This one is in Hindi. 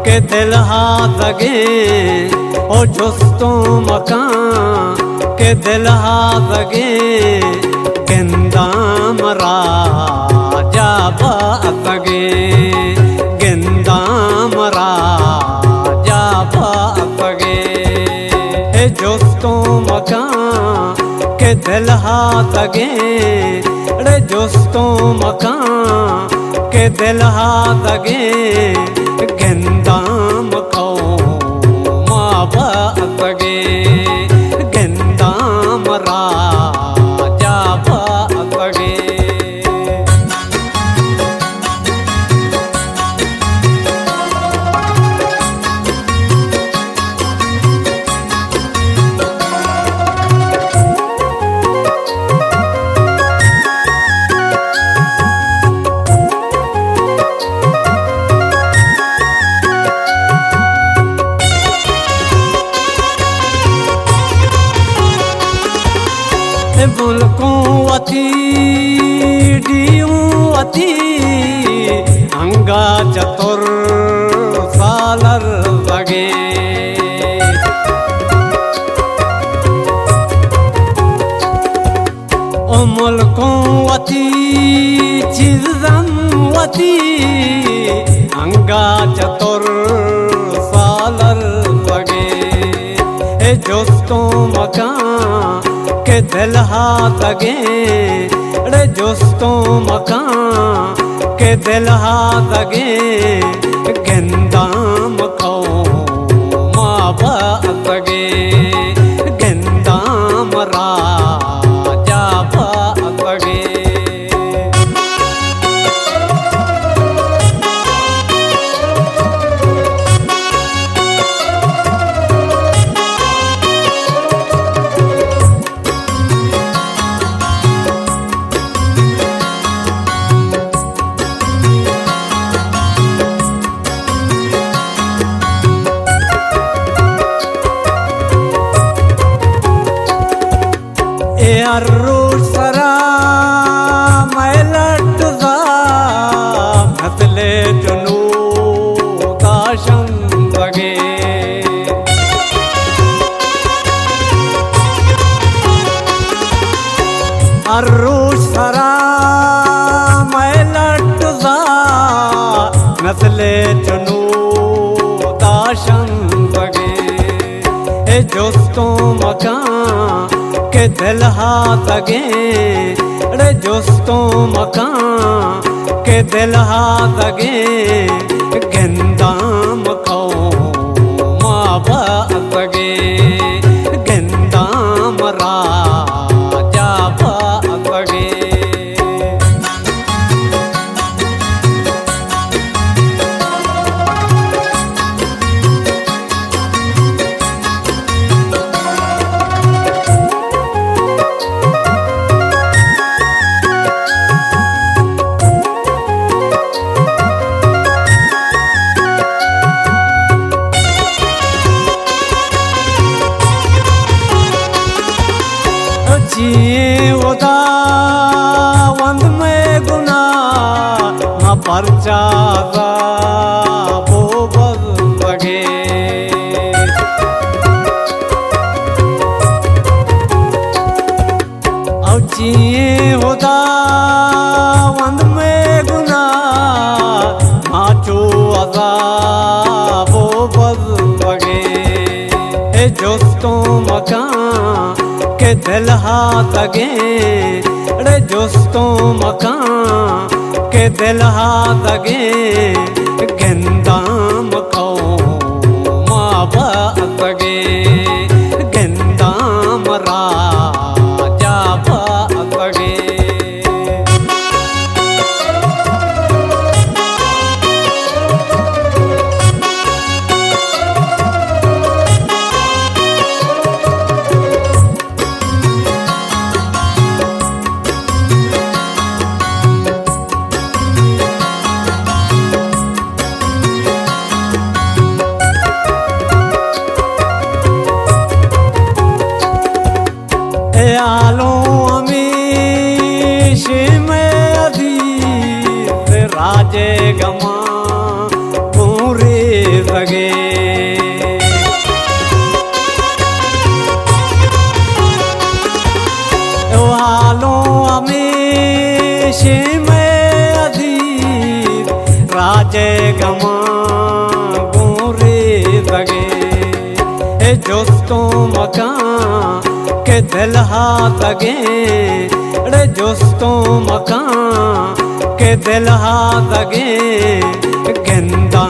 के दिल हाथगे ओ जुस्तो मकान के दिल हाथगे गिंदाम राजा बातगे गिंदाम राजा बातगे ए जुस्तो मकान के दिल हाथगे रे जुस्तो मकान के दिल हाथगे गिंदाम को माँ बातगे गिंदाम राजा बातगे मुल्कों अती डियों अती अंगा चतुर सालर लगे ओ मुल्कों अती चीज़न अती अंगा चतुर सालर लगे ए दोस्तों मकान के दिल हाथगे रे दोस्तों मकान के दिल हाथगे गिंदाम को माँ बातगे गिंदाम राजा बातगे अर्रोज सरा मैलट जा भतले जुनू दाशम लगे अर्रोज सरा मैलट जा नस्ले जुनू दाशम लगे ए दोस्तों मकान के दिल हाथगे रे दोस्तों मकान के दिल हाथगे गिंदाम को माँ बातगे गिंदाम राजा बातगे जिए उदा वंद में गुना न परचा वो बल लगे और जिए उदा वंद में गुना माचो अदा वो बल लगे ए दोस्तों मकान के दिल हाथगे रे दोस्तों मकान के दिल हाथगे गिंदाम को माँ बातगे गिंदाम राजा बातगे रे दोस्तों मकान के दिल हाथ लगे, रे दोस्तों मकान के दिल हाथ लगे, गेंदा